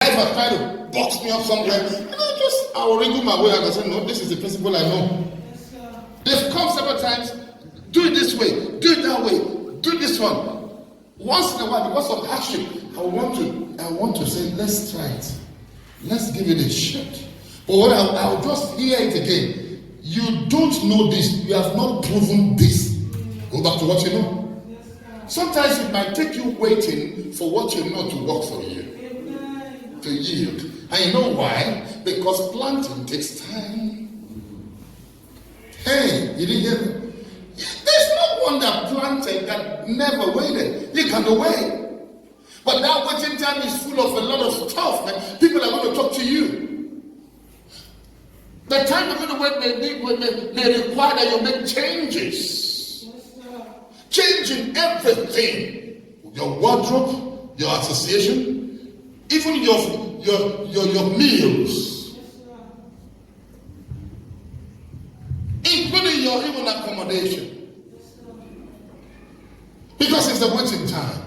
Life has tried to box me up somewhere, and I will wriggle my way and I say, no, this is the principle I know. They've come several times. Do it this way, do it that way, do this one. Once in a while, because of hardship, I want to say, let's try it. Let's give it a shot. But when I'll just hear it again. You don't know this. You have not proven this. Go back to what you know. Sometimes it might take you waiting for what you know to work for you, to yield. And you know why? Because planting takes time. Hey, you didn't hear me? There's no one that planted that never waited. You can wait. But that waiting time is full of a lot of stuff, man. People are going to talk to you. The time you're going to wait may require that you make changes. Changing everything. Your wardrobe, your association, even your meals. Including your even accommodation. Because it's the waiting time.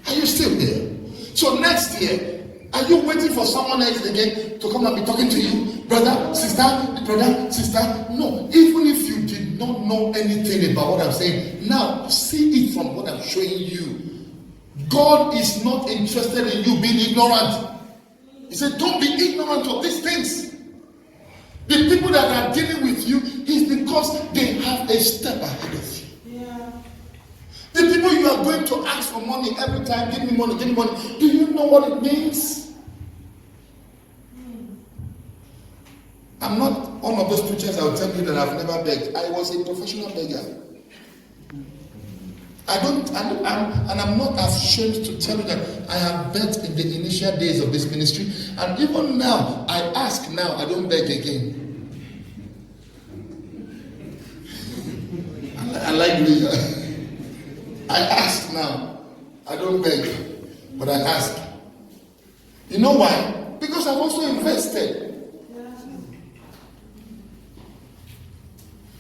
Are you still there? So next year, are you waiting for someone else again to come and be talking to you? Brother, sister? No. Even if you did not know anything about what I'm saying, now see it from what I'm showing you. God is not interested in you being ignorant. He said, don't be ignorant of these things. The people that are dealing with you is because they have a step ahead of you. The people you are going to ask for money every time, give me money. Do you know what it means? I'm not one of those preachers that will tell you that I've never begged. I was a professional beggar. I'm not ashamed to tell you that I have begged in the initial days of this ministry, and even now, I ask now, I don't beg again. I like the I ask now. I don't beg, but I ask. You know why? Because I've also invested.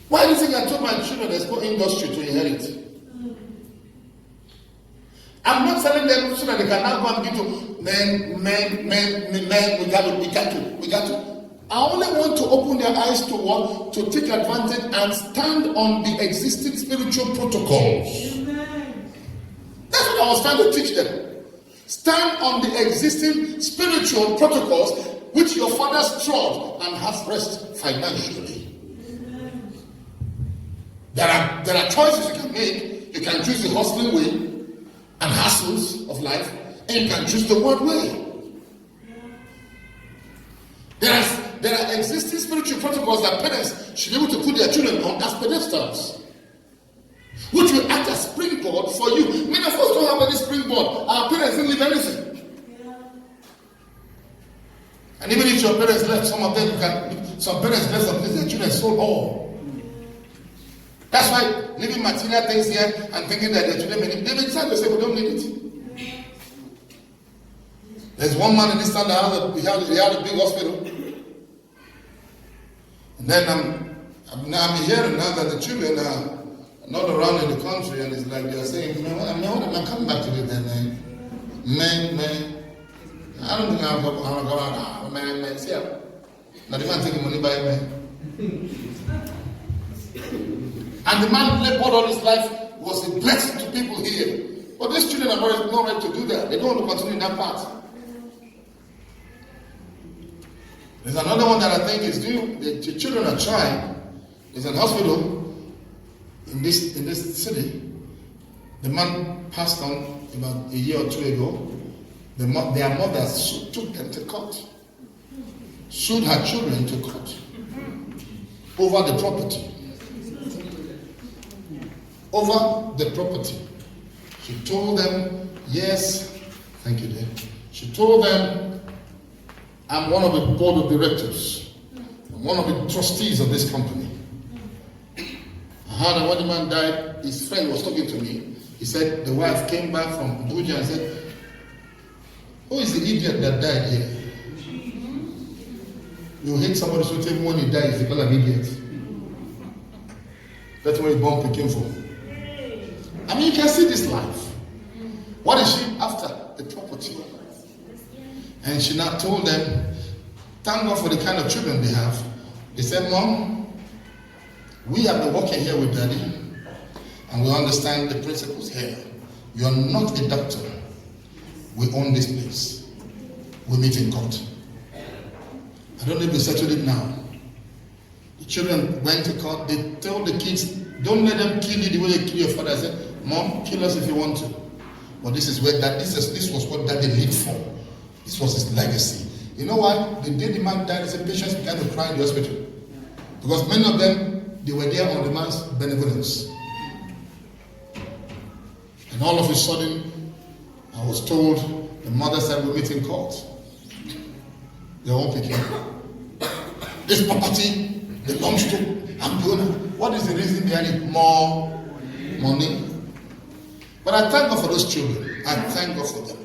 Why do you think I told my children there's no industry to inherit? I'm not telling them so that they can now go and give to men, we got to. I only want to open their eyes to what? To take advantage and stand on the existing spiritual protocols. That's what I was trying to teach them. Stand on the existing spiritual protocols which your fathers trod and have rest financially. There are choices you can make. You can choose the hustling way and hassles of life, and you can choose the word way. There are existing spiritual protocols that parents should be able to put their children on as pedestals, which will act as springboard for you. Many of us don't have any springboard. Our parents didn't leave anything. And even if your parents left, some parents left some things, their children sold all. That's why leaving material things here and thinking that their children may need, they decide to say, we don't need it. There's one man in this town that had a big hospital. And then I'm hearing now that the children are not around in the country, and it's like they're saying, I'm coming back to this, man. I don't think I'm going to go out. Man, see, not even taking money by man. And the man labored all his life, was a blessing to people here. But these children are not ready to do that. They don't want to continue in that path. There's another one that I think is due. The children are trying. There's an hospital in this city. The man passed on about a year or two ago. Their mothers took them to court. Sued her children to court over the property. Over the property. She told them, yes, thank you, dear. She told them, I'm one of the board of directors. I'm one of the trustees of this company. I heard that when the man died, his friend was talking to me. He said, the wife came back from Abuja and said, who is the idiot that died here? You hate somebody so tell me when he dies, they call an idiot. That's where the bomb came from. I mean, you can see this life. What is she after? The property. And she now told them, thank God for the kind of children they have. They said, Mom, we have been working here with Daddy, and we understand the principles here. You are not a doctor. We own this place. We meet in court. I don't know if they settled it now. The children went to court. They told the kids, don't let them kill you the way they kill your father. I said, Mom, kill us if you want to. But this is where this was what Daddy lived for. This was his legacy. You know what? The day the man died, the patients began to cry in the hospital. Because many of them, they were there on the man's benevolence. And all of a sudden, I was told, the mother said, we'll meet in court. Their own picking. This property belongs to Ambona. What is the reason behind it? More money. But I thank God for those children. I thank God for them.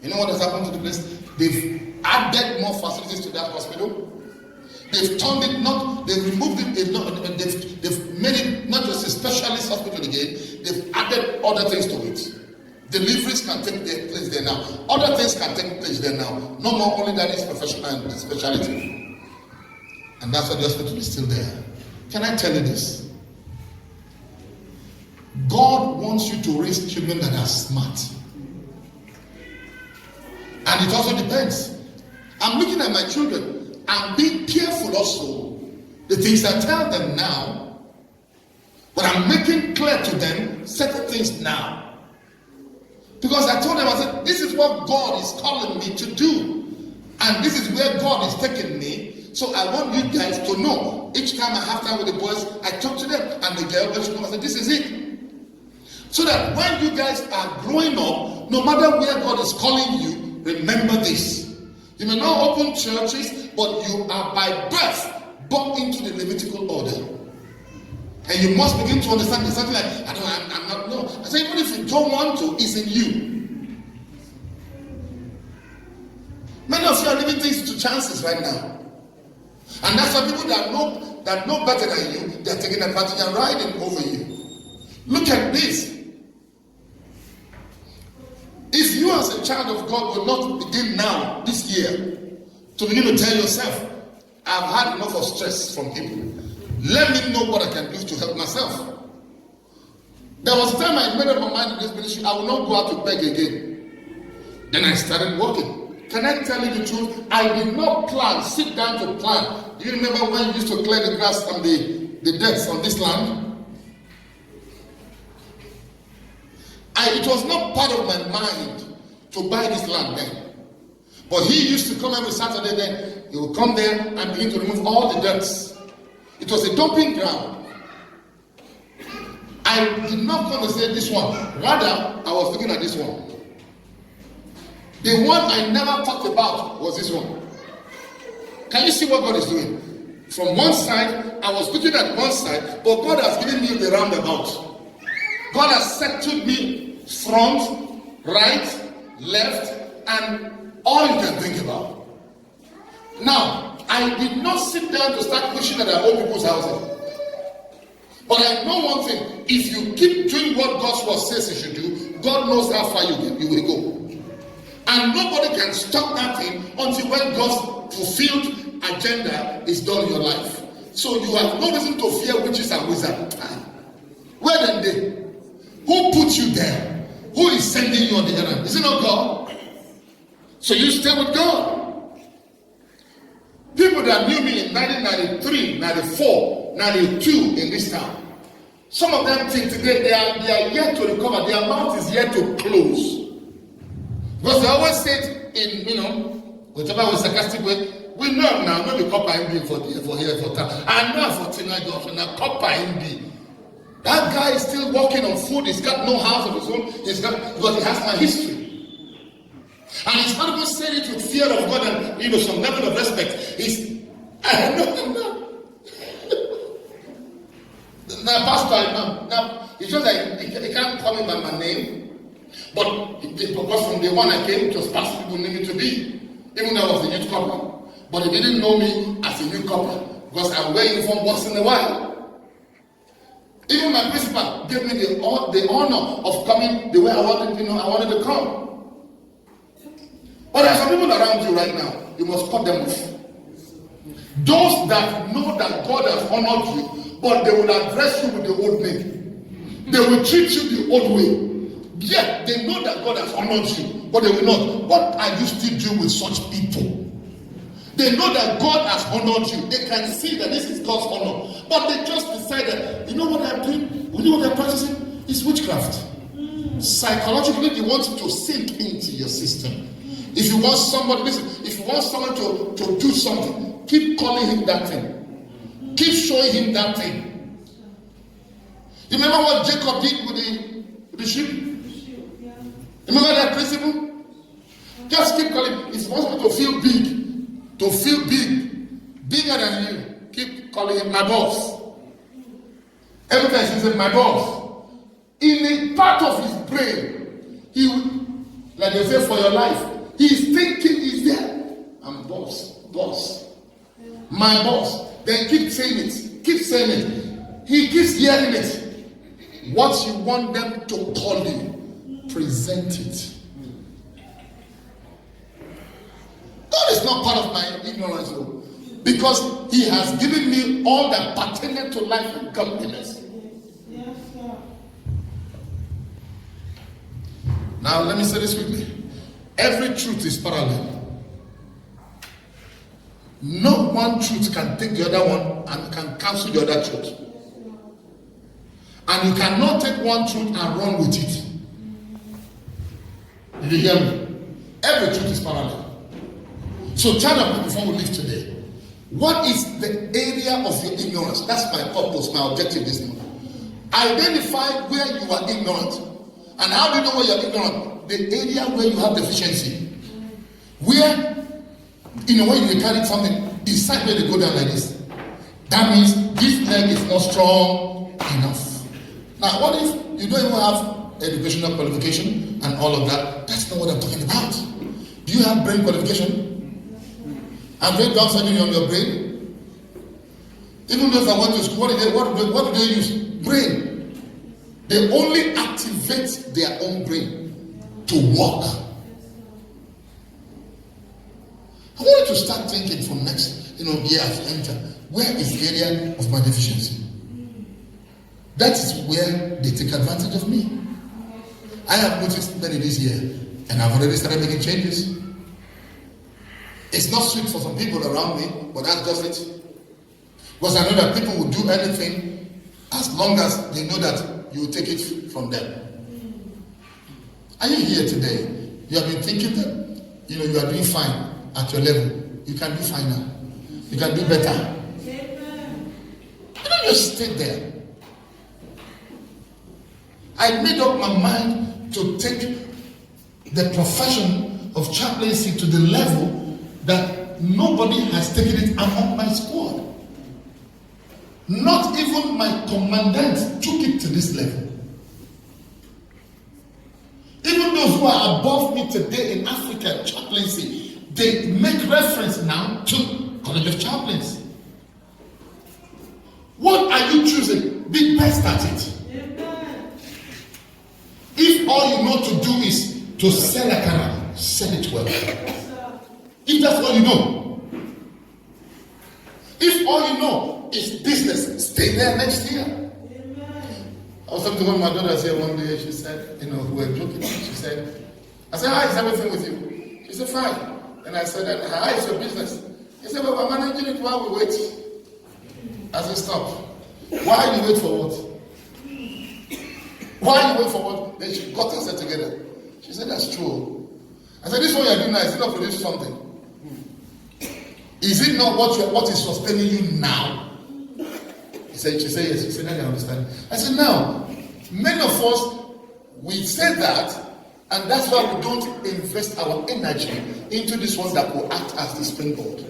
You know what has happened to the place? They've added more facilities to that hospital. They've turned it they've removed it, they've made it not just a specialist hospital again, they've added other things to it. Deliveries can take place there now. Other things can take place there now. No more only that is professional and specialty. And that's why the hospital is still there. Can I tell you this? God wants you to raise children that are smart. And it also depends. I'm looking at my children. I'm being careful also the things I tell them now, but I'm making clear to them certain things now. Because I told them, I said, this is what God is calling me to do. And this is where God is taking me. So I want you guys to know. Each time I have time with the boys, I talk to them. And the girl goes to them, I said, this is it. So that when you guys are growing up, no matter where God is calling you, remember this. You may not open churches, but you are by birth born into the Levitical order. And you must begin to understand there's something like, I'm not, no. I say, even if you don't want to, it's in you. Many of you are leaving things to chances right now. And that's why people that know better than you, they're taking advantage and riding over you. Look at this. If you as a child of God will not begin now, this year, to begin to tell yourself, I've had enough of stress from people. Let me know what I can do to help myself. There was a time I made up my mind in this ministry, I will not go out to beg again. Then I started working. Can I tell you the truth? I did not sit down to plan. Do you remember when you used to clear the grass on the decks on this land? It was not part of my mind to buy this land then. But he used to come every Saturday then. He would come there and begin to remove all the dirt. It was a dumping ground. I did not come to say this one. Rather, I was looking at this one. The one I never talked about was this one. Can you see what God is doing? From one side, I was looking at one side, but God has given me the roundabout. God has settled me front, right, left, and all you can think about. Now, I did not sit down to start wishing at old people's houses. But I know one thing. If you keep doing what God's word says you should do, God knows how far you will go. And nobody can stop that thing until when God's fulfilled agenda is done in your life. So you have no reason to fear witches and wizards. Where then they? Who put you there? Who is sending you on the errand? Is it not God? So you stay with God. People that knew me in 1993, 94, 92 in this town. Some of them think today they are yet to recover. Their mouth is yet to close. Because they always say it in, whichever way sarcastic way, we know now, maybe copper MB for here for town. I know for tonight, now copper MB. That guy is still working on food. He's got no house of his own. Because he has my history. And he's not going to say it with fear of God and some level of respect. No. Now, Pastor, now it's just like he can't call me by my name. But because from the one I came, it was Pastor people knew me to be. Even though I was a youth couple. But he didn't know me as a youth couple. Because I wear uniform once in a while. Even my principal gave me the honor of coming the way I wanted to come. But there are some people around you right now, you must cut them off. Those that know that God has honored you, but they will address you with the old name. They will treat you the old way. Yet they know that God has honored you, but they will not. What are you still doing with such people? They know that God has honored you. They can see that this is God's honor. But they just decided, you know what they're doing? You know what they're practicing? It's witchcraft. Psychologically, they want it to sink into your system. If you want somebody, listen, if you want someone to do something, keep calling him that thing. Keep showing him that thing. You remember what Jacob did with the sheep? Remember that principle? Just keep calling. If you want someone to feel big, bigger than you, keep calling him my boss. Every time he says my boss, in a part of his brain, he, like they say, for your life, he's thinking, is there? I'm boss, my boss. Then keep saying it. He keeps hearing it. What you want them to call you, present it. God is not part of my ignorance, though, because he has given me all that pertaining to life and godliness. Now let me say this with me. Every truth is parallel. No one truth can take the other one and can cancel the other truth. And you cannot take one truth and run with it. Did you hear me? Every truth is parallel. So child of God, before we leave today, what is the area of your ignorance? That's my purpose, my objective this morning. Identify where you are ignorant. And how do you know where you are ignorant? The area where you have deficiency. Where, in a way, you carry something, decide where to go down like this. That means this leg is not strong enough. Now, what if you don't even have educational qualification and all of that? That's not what I'm talking about. Do you have brain qualification? And brain done surgery on your brain? Even those that went to school, what do they use? Brain. They only activate their own brain to work. I want you to start thinking from next year as you enter. Where is the area of my deficiency? That is where they take advantage of me. I have noticed many this year, and I've already started making changes. It's not sweet for some people around me, but that's just it. Because I know that people will do anything as long as they know that you will take it from them. Are you here today? You have been thinking that you are doing fine at your level. You can do finer. You can do better. You don't just stay there. I made up my mind to take the profession of chaplaincy to the level that nobody has taken it among my squad. Not even my commandant took it to this level. Even those who are above me today in Africa chaplaincy, they make reference now to College of Chaplains. What are you choosing? Be best at it. If all you know to do is to sell a car, sell it well. If that's all you know. If all you know is business, stay there next year. I was talking to one of my daughters here one day. She said, we were joking. She said, I said, how is everything with you? She said, fine. And I said, how is your business? He said, well, we're managing it while we wait. I said, stop. Why you wait for what? Why you wait for what? Then she got herself together. She said, that's true. I said, this one you're doing now, is it not producing something? Is it not what is sustaining you now? She said, yes. She said, I can understand. I said, now, many of us, we say that, and that's why we don't invest our energy into this one that will act as the springboard.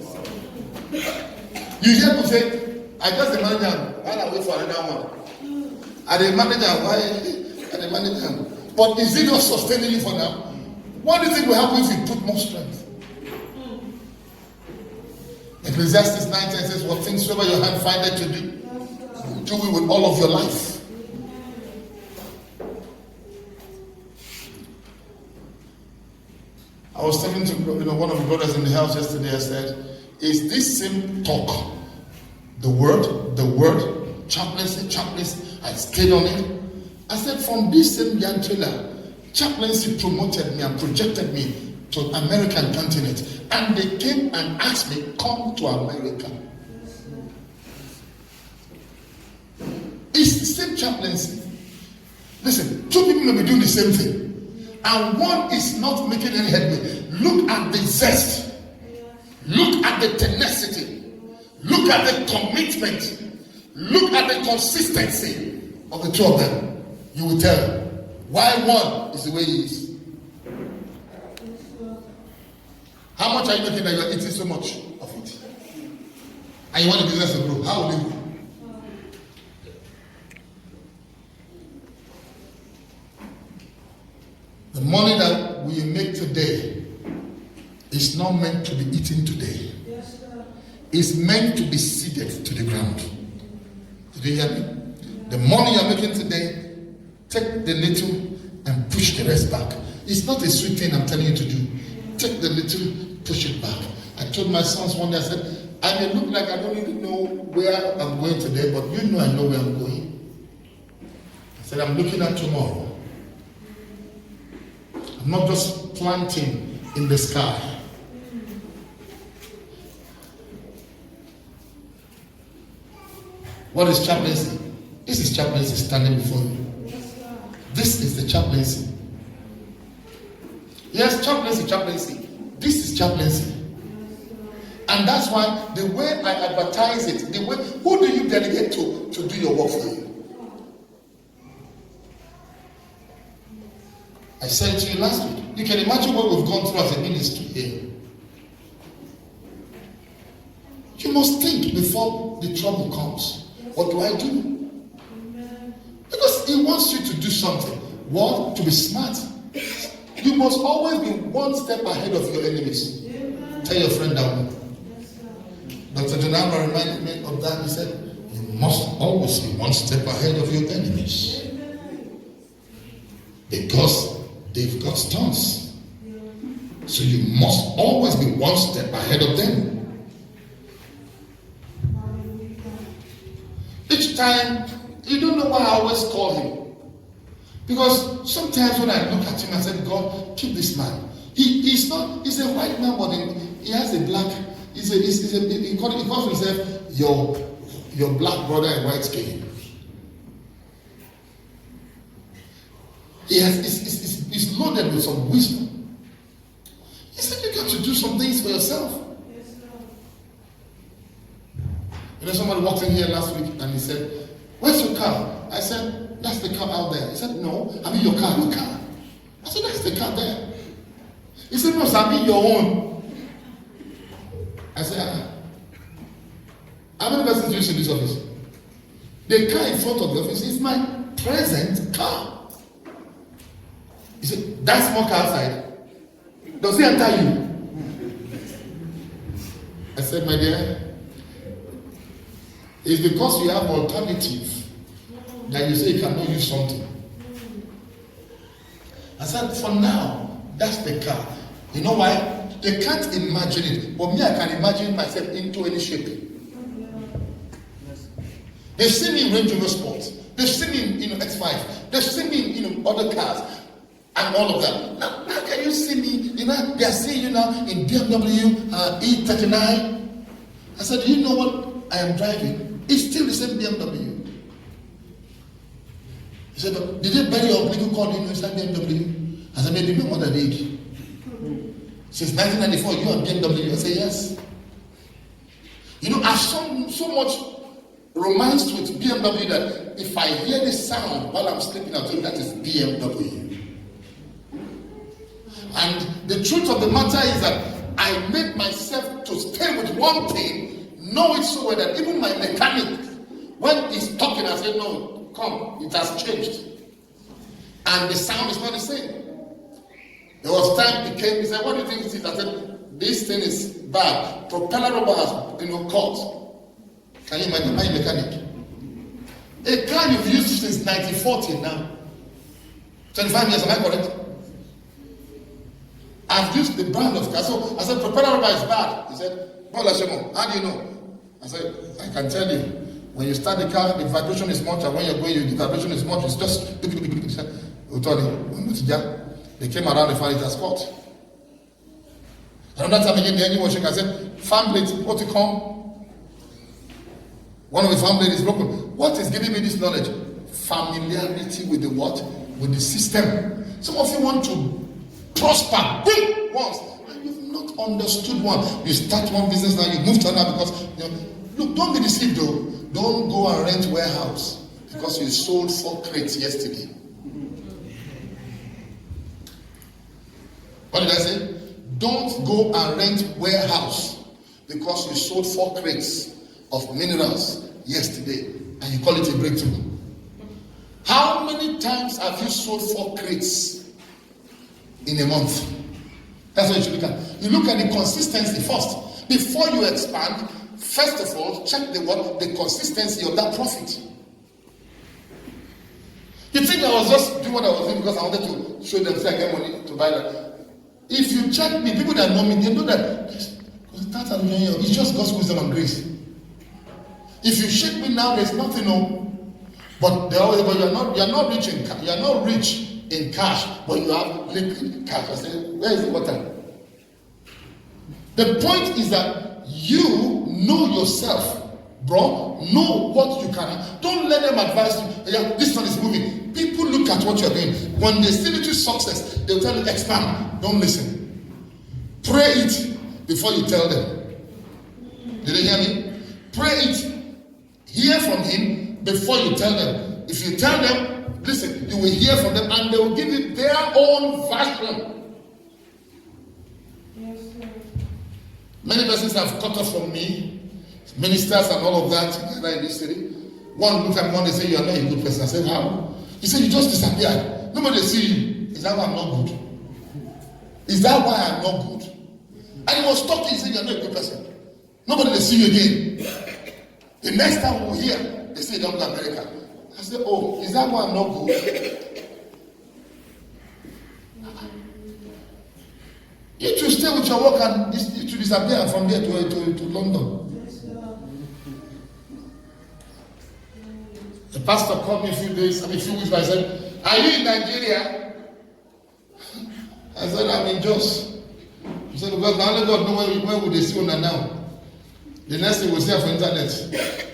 You hear people say, I just the manager, while I wait for another one. And the manager, why? And the manager. But is it not sustaining you for now? What do you think will happen if you put more strength? Ecclesiastes 9:10 says, what things soever your hand findeth to do, do it with all of your life. I was talking to one of the brothers in the house yesterday. I said, is this same talk, the word, chaplaincy, I stayed on it. I said, from this same young trailer, chaplaincy promoted me and projected me to American continent. And they came and asked me, come to America. It's the same chaplaincy. Listen, two people may be doing the same thing, and one is not making any headway. Look at the zest, look at the tenacity, look at the commitment, look at the consistency of the two of them. You will tell why one is the way he is. How much are you making that you are eating so much of it? And you want the business to grow? How will you grow? The money that we make today is not meant to be eaten today. It's meant to be seeded to the ground. Did you hear me? The money you're making today, take the little and push the rest back. It's not a sweet thing I'm telling you to do. Take the little, push it back. I told my sons one day, I said, I may look like I don't even know where I'm going today, but you know I know where I'm going. I said, I'm looking at tomorrow. I'm not just planting in the sky. What is chaplaincy? This is chaplaincy standing before you. This is the chaplaincy. Yes, chaplaincy. This is chaplaincy. And that's why the way I advertise it, the way, who do you delegate to do your work for you? I said it to you last week. You can imagine what we've gone through as a ministry here. You must think before the trouble comes. What do I do? Because he wants you to do something. What? To be smart. You must always be one step ahead of your enemies. Tell your friend that. Dr. Janama reminded me of that. He said, you must always be one step ahead of your enemies. Because they've got stones. So you must always be one step ahead of them. Each time, you don't know why I always call him. Because sometimes when I look at him, I said, God, keep this man. He's a white man, but he has a black, he calls himself your black brother in white skin. He's loaded with some wisdom. He said, you got to do some things for yourself. You know, somebody walked in here last week and he said, where's your car? I said, that's the car out there. He said, no, I mean your car. I said, that's the car there. He said, no, I mean your own. I said, how many persons use in this office? The car in front of the office is my present car. He said, that small car outside, does it enter you? I said, my dear, it's because you have alternative that you say you cannot use something. I said, for now, that's the car. You know why? They can't imagine it. But me, I can imagine myself into any shape. They've seen me in Range Rover Sport. They've seen me in X5. They've seen me in other cars and all of that. Now can you see me? They are seeing you now in BMW E39. I said, do you know what I am driving? It's still the same BMW. He said, but did they bury your umbilical cord in inside BMW? I said, maybe my mother did. Since 1994, you are BMW. I said, yes. You know, I've so much romance with BMW that if I hear the sound while I'm sleeping, I'll think that is BMW. And the truth of the matter is that I made myself to stay with one thing, know it so well that even my mechanic, when he's talking, I say, no, come, it has changed. And the sound is not the same. There was time he came, he said, what do you think it is? I said, this thing is bad. Propeller rubber has caught. Can you imagine? My mechanic. A car you've used since 1940 now. 25 years, am I correct? I've used the brand of car. So I said, propeller rubber is bad. He said, Paul Ashemo, how do you know? I said, I can tell you. When you start the car, the vibration is much, and when you're going, the vibration is much. It's just. They came around and found it as fault. Another time again, the engine was shaking. I said, fan blade, what you come? One of the fan blades is broken. What is giving me this knowledge? Familiarity with the what? With the system. Some of you want to prosper quick once, and you've not understood one. You start one business now, you move to another because, look, don't be deceived though. Don't go and rent warehouse because you sold 4 crates yesterday. What did I say? Don't go and rent warehouse because you sold 4 crates of minerals yesterday and you call it a breakthrough. How many times have you sold 4 crates in a month? That's what you should look at. You look at the consistency first. Before you expand, first of all, check the consistency of that profit. You think I was just doing what I was doing because I wanted to show them say I get money to buy that? If you check me, people that know me, they know that it's just God's wisdom and grace. If you shake me now, there's nothing on. But they always, but you're not rich in cash. You're not rich in cash, but you have liquid cash. I say, where is the water? The point is that you know yourself, bro. Know what you can. Don't let them advise you. Yeah, this one is moving. People look at what you're doing. When they see little success, they'll tell you expand. Don't listen. Pray it before you tell them. Did they hear me? Pray it. Hear from him before you tell them. If you tell them, listen, you will hear from them and they will give you their own version. Yes, sir. Many persons have cut off from me, ministers and all of that in this city. One look at me, one they say, you're not a good person. I said, how? He said, you just disappeared. Nobody see you. Is that why I'm not good? Is that why I'm not good? And he was talking, he said, you're not a good person. Nobody will see you again. The next time we'll hear, they say, don't go to America. I said, oh, is that why I'm not good? You to stay with your work and to disappear from there to London. The pastor called me a few weeks back. I said, are you in Nigeria? I said, I'm in Jos. He said, because now only God know where would they see una now. The next thing we'll see for internet,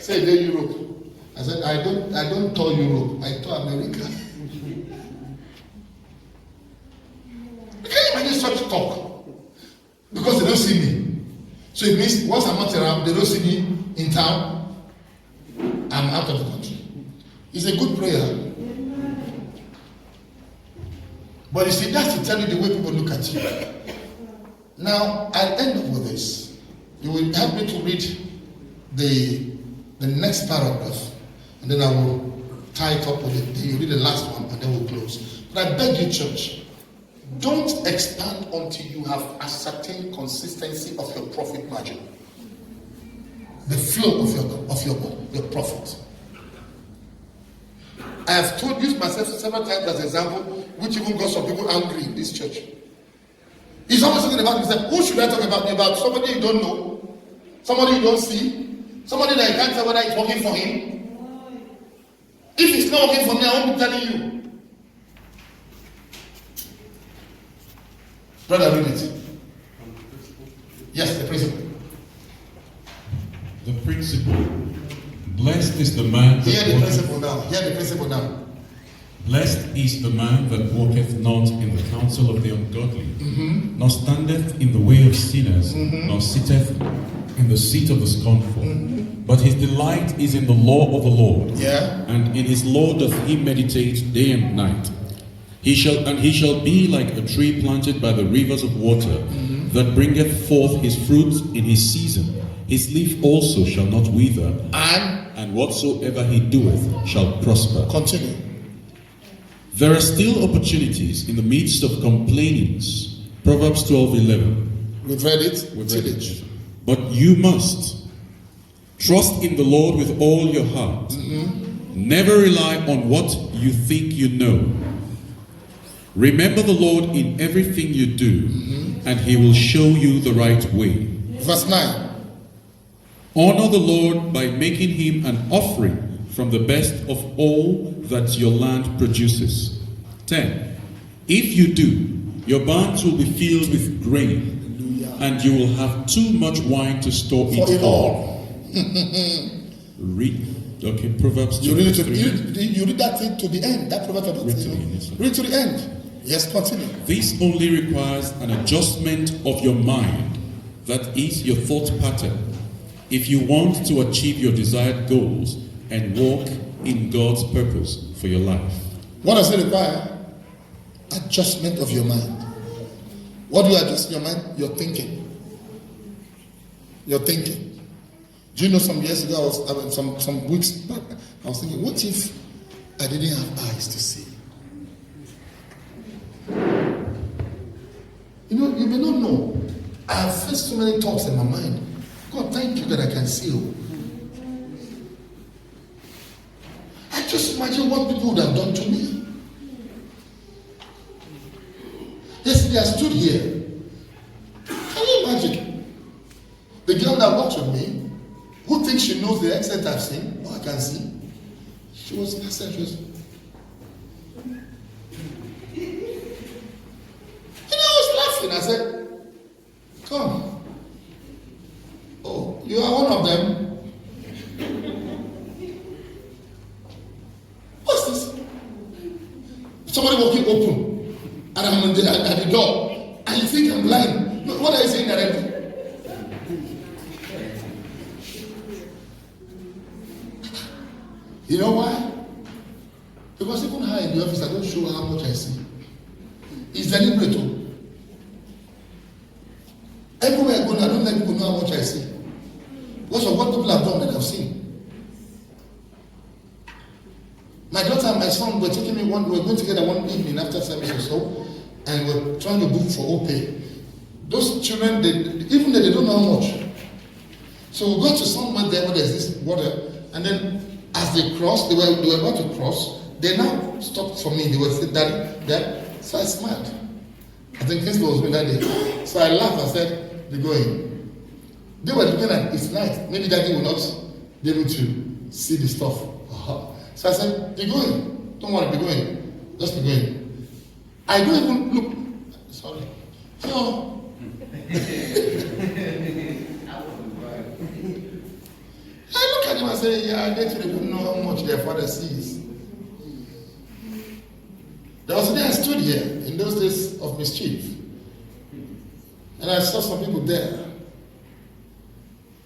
say they Europe. I said, I don't tour Europe, I tour America. You can't imagine such talk. Because they don't see me. So it means once I'm not around, they don't see me in town, I'm out of the country. It's a good prayer. But you see, that's to tell you the way people look at you. Now, I'll end up with this. You will help me to read the next paragraph, and then I will tie it up with it. Then you read the last one, and then we'll close. But I beg you, church, don't expand until you have ascertained consistency of your profit margin. The flow of your profit. I have used myself several times as an example, which even got some people angry in this church. He's always talking about himself. Who should I talk about? About somebody you don't know, somebody you don't see, somebody that you can't tell whether it's working for him. If it's not working for me, I won't be telling you. Brother, read it. Yes, the principle. The principle. Blessed is the man that Hear the principle now. Hear the principle now. Blessed is the man that walketh not in the counsel of the ungodly, nor standeth in the way of sinners, nor sitteth in the seat of the scornful. But his delight is in the law of the Lord, and in his law doth he meditate day and night. He shall be like a tree planted by the rivers of water, that bringeth forth his fruit in his season. His leaf also shall not wither, and whatsoever he doeth shall prosper. Continue. There are still opportunities in the midst of complainings. Proverbs 12:11. We've read it. We've read it. But you must trust in the Lord with all your heart. Never rely on what you think you know. Remember the Lord in everything you do, and he will show you the right way. Verse 9. Honor the Lord by making him an offering from the best of all that your land produces. 10. If you do, your barns will be filled with grain, and you will have too much wine to store it all. Read. Okay, Proverbs You read, chapter 3. you read that thing to the end. That Proverbs chapter 3. Read to the end. Yes, continue. This only requires an adjustment of your mind, that is your thought pattern, if you want to achieve your desired goals and walk in God's purpose for your life. What does it require? Adjustment of your mind. What do you adjust your mind? Your thinking. Your thinking. Do you know some years ago, some weeks back, I was thinking, what if I didn't have eyes to see? You know, you may not know. I have faced so many thoughts in my mind. God, thank you that I can see you. I just imagine what people would have done to me. Yesterday I stood here. Can you imagine? The girl that works with me, who thinks she knows the extent I've seen, or I can see, she was, I said, she was, I said, come. Oh, you are one of them. What's this? Somebody walking open, and I'm at the door, and you think I'm blind. What are you saying directly? You know why? Because even here in the office, I don't show how much I see. It's deliberate. Everywhere I go, I don't let people know how much I see. Because of what people have done that I've seen. My daughter and my son were taking me we were going together one evening after service or so, and we're trying to book for OPay. Those children, even though they don't know how much. So we got to somewhere there where there's this water, and then as they crossed, they were about to cross, they now stopped for me. They were saying, Daddy. So I smiled. I think this was me that day. So I laughed. I said, they're going. They were looking at it's night. Maybe Daddy will not be able to see the stuff. So I said, be going. Don't worry, be going. Just be going. I don't even look. Sorry. No. I look at him and say, yeah, they actually don't know how much their father sees. There was a day I stood here in those days of mischief. And I saw some people there.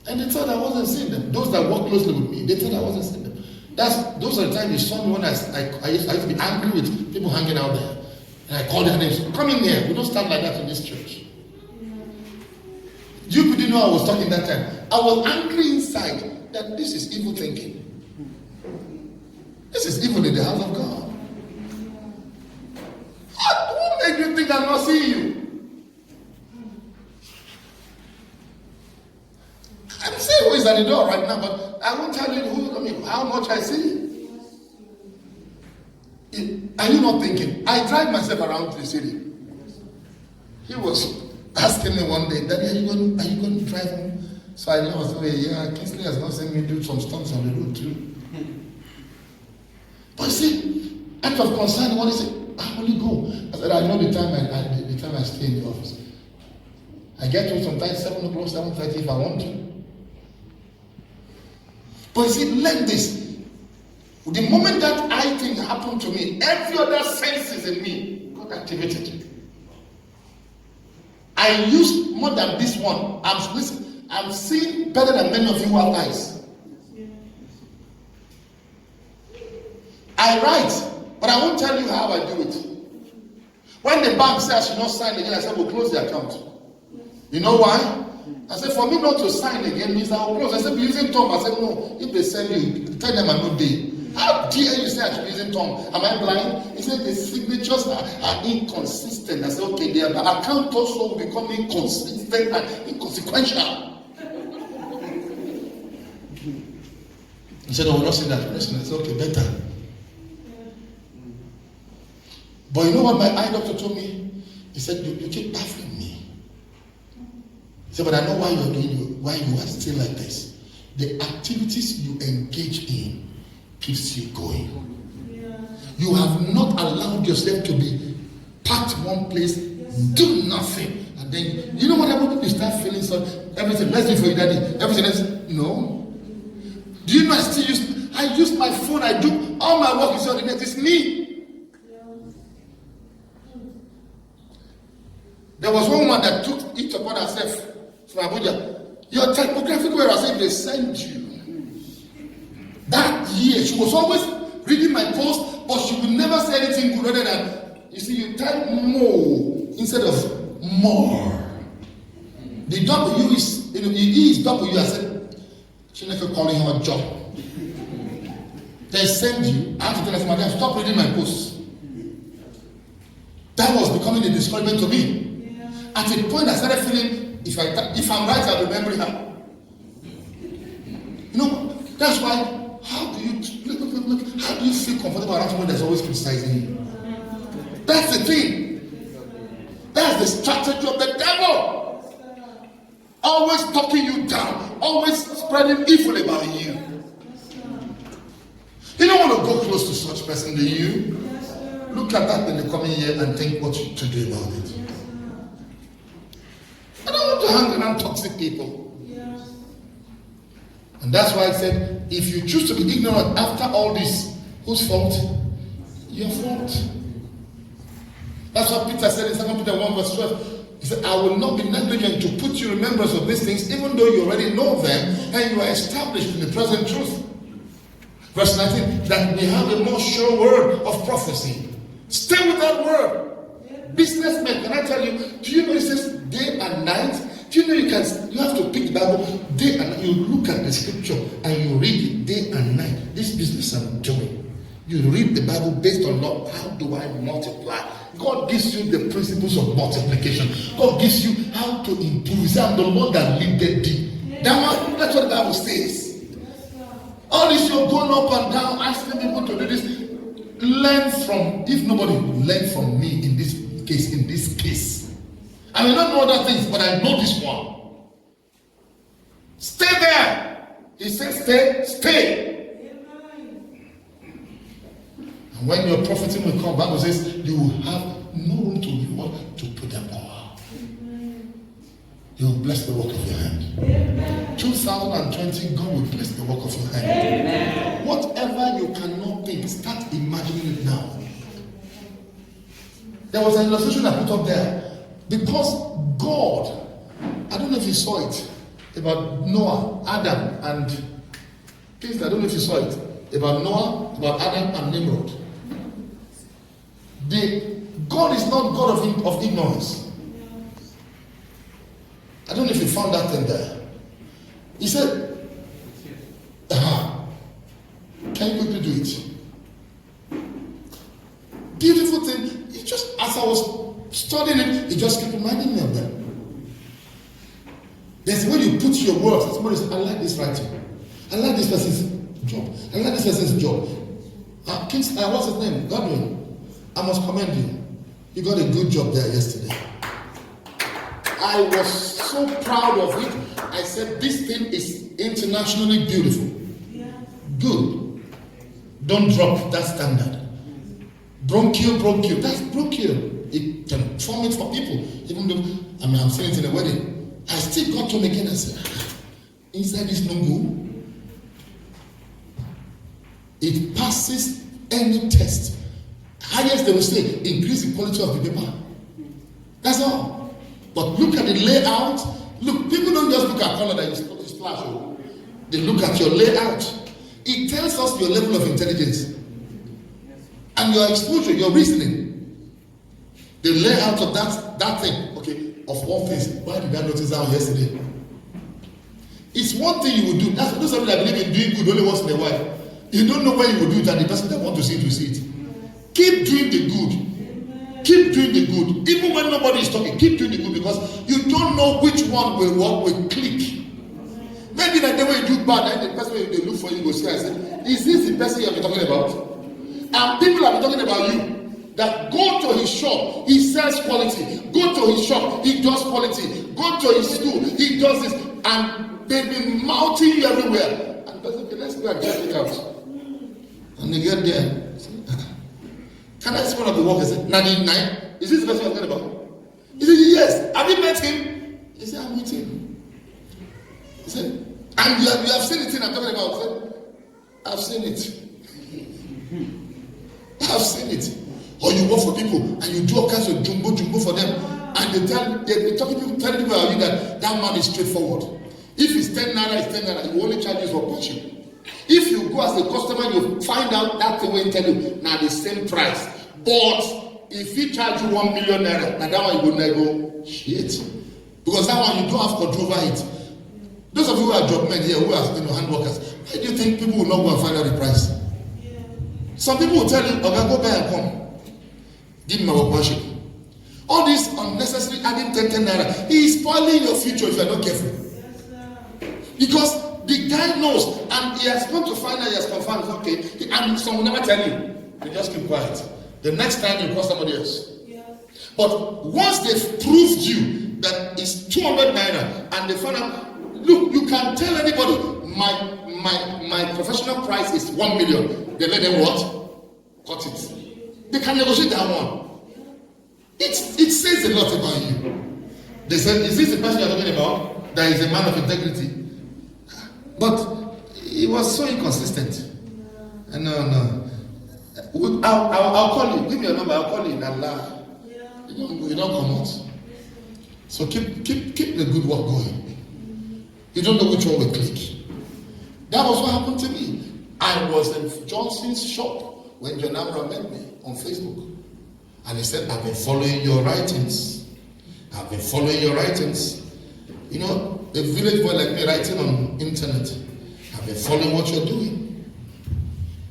And they thought I wasn't seeing them. Those that work closely with me, they thought I wasn't seeing them. Those are the times you saw me when I used to be angry with people hanging out there. And I called their names. Come in here. We don't stand like that in this church. You didn't know I was talking that time. I was angry inside that this is evil thinking. This is evil in the house of God. Who made you think I'm not seeing you? I'm saying who is at the door right now, but I won't tell you how much I see. Are you not thinking? I drive myself around the city. He was asking me one day, Daddy, are you going to drive home? So I know, yeah, Kingsley has not seen me do some stunts on the road too. But you see, out of concern, what is it? I only go. I said, I know the time I stay in the office. I get to sometimes 7 o'clock, 7:30 if I want to. But you see, learn this. The moment that I think happened to me, every other senses in me got activated. I used more than this one. I'm seeing better than many of you who have eyes. I write, but I won't tell you how I do it. When the bank said I should not sign again, I said, we'll close the account. You know why? I said, for me not to sign again means I will close. I said, be using Tom. I said, no, if they send you, tell them I'm not there. How dare you say I should be using Tom? Am I blind? He said, the signatures are inconsistent. I said, okay, the account also will become inconsistent and inconsequential. He said, no, we're not saying that. I said, okay, better. But you know what my eye doctor told me? He said, you keep baffling me. Say, but I know why you're doing it, why you are still like this. The activities you engage in keeps you going. You have not allowed yourself to be packed one place, do nothing, and then you know what happens? You start feeling so everything. Let's do it for you, daddy. Everything else, no. Do you know I use my phone? I do all my work is on the net. It's me. There was one woman that took it upon herself from Abuja. Your typographic error, I said they sent you. That year, she was always reading my post, but she would never say anything good other than, you see, you type more instead of more. The W is, the E is W. I said, she's not calling her job. They send you. I have to tell her, madam, stop reading my posts. That was becoming a discouragement to me. At a point, I started feeling, if I'm right, I'll remember her. You know, that's why. How do you feel comfortable around someone that's always criticizing you? That's the thing. That's the strategy of the devil. Always talking you down, always spreading evil about you. You don't want to go close to such person, do you? Look at that in the coming year and think what to do about it. I don't want to hang around toxic people. And that's why I said, if you choose to be ignorant after all this, whose fault? Your fault. That's what Peter said in 2 Peter 1 verse 12. He said, I will not be negligent to put you in remembrance of these things, even though you already know them and you are established in the present truth. Verse 19, that we have a more sure word of prophecy. Stay with that word. Businessmen, can I tell you, do you know it says day and night? Do you know you have to pick the Bible day and night. You look at the scripture and you read it day and night. This business I'm doing. You read the Bible based on Lord, how do I multiply? God gives you the principles of multiplication. God gives you how to improve. I'm the Lord that leaded thee. That's what the Bible says. All this you're going up and down, asking people to do this. Learn from, if nobody learn from me in this case. I may not know other things, but I know this one. Stay there. He says stay. And when your profiting will come, Bible says you will have no room to put them all. He will bless the work of your hand. 2020, God will bless the work of your hand. Whatever you cannot think, start imagining it now. There was an illustration I put up there. Because God, I don't know if you saw it, about Noah, Adam, and please, I don't know if you saw it, about Noah, about Adam and Nimrod. God is not God of ignorance. I don't know if you found that in there. He said, can you quickly do it? Beautiful thing. It just, as I was studying it, it just kept reminding me of them. There's a way you put your words. Somebody says, I like this writing. I like this person's job. I like this person's job. What's his name? Godwin. I must commend you. You got a good job there yesterday. I was so proud of it. I said, this thing is internationally beautiful. Yeah. Good. Don't drop that standard. Bronchial. That's bronchial. It can form it for people. Even though, I'm saying it in a wedding. I still got to again and say, inside this no go. It passes any test. Highest they will say, increase the quality of the paper. That's all. But look at the layout. Look, people don't just look at color that you splash. They look at your layout. It tells us your level of intelligence. And your exposure, your reasoning. The layout of that thing. Okay, of all things, why did I notice that yesterday? It's one thing you will do. That's something that believe in doing good only once in a while. You don't know when you will do it, and the person that want to see it. Keep doing the good. Keep doing the good. Even when nobody is talking, keep doing the good, because you don't know which one will work, will click. Maybe that the way you do bad, and the person they look for you will say, I say, is this the person you have been talking about? And people have been talking about you. that go to his shop, he sells quality. Go to his shop, he does quality. Go to his school, he does this. And they've been mouthing you everywhere. And they say, okay, let's go and check it out. And they get there. Can I see one of the workers? 99? Is this the person you're talking about? He said, yes. Have you met him? He said, I'm with him. He said, and you have seen the thing I'm talking about? He said, I've seen it. I've seen it. Or you work for people and you do all kinds of jumbo for them. And they're telling people about you that man is straightforward. If it's 10 naira, it's 10 naira. You only charge for punching. If you go as a customer, you find out that thing will tell you now the same price. But if he charge you 1 million naira, now that one you will negotiate. Because that one you don't have control over it. Those of you who are job men here, who are hand workers, why do you think people will not go and find out the price? Some people will tell you, okay, go buy and come. Give me my workmanship. All this unnecessary adding 10 naira, he is spoiling your future if you are not careful. Because the guy knows, and he has gone to find out, he has confirmed, okay, and some will never tell you. They just keep quiet. The next time you call somebody else. But once they've proved you that it's 200 naira, and they find out, look, you can tell anybody, my professional price is 1 million. They let them what? Cut it. They can negotiate that one. It says a lot about you. They said, is this the person you're talking about? That is a man of integrity. But he was so inconsistent. No. I'll call you. Give me your number. I'll call you in Allah. You don't come out. So keep the good work going. You don't know which one will click. That was what happened to me. I was in Johnson's shop when John Amra met me on Facebook. And he said, I've been following your writings. I've been following your writings. You know, a village boy like me writing on internet. I've been following what you're doing.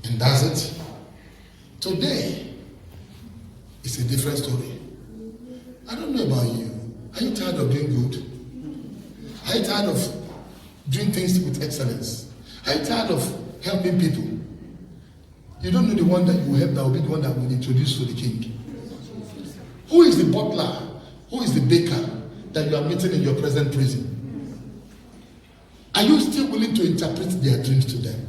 And that's it. Today, it's a different story. I don't know about you. Are you tired of doing good? Are you tired of doing things with excellence? Are you tired of helping people? You don't know the one that you help that will be the one that will introduce to the king. Who is the butler? Who is the baker that you are meeting in your present prison? Are you still willing to interpret their dreams to them?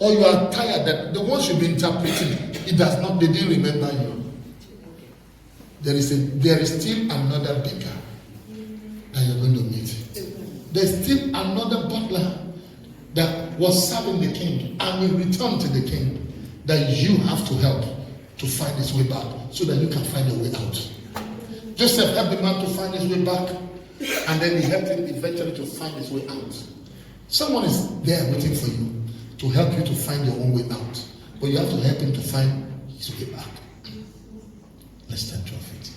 Or you are tired that the ones you've been interpreting, they didn't remember you. There is still another baker that you're going to meet. There's still another butler that was serving the king and will return to the king that you have to help to find his way back so that you can find your way out. Joseph helped the man to find his way back, and then he helped him eventually to find his way out. Someone is there waiting for you to help you to find your own way out, but you have to help him to find his way back. Let's stand to our feet.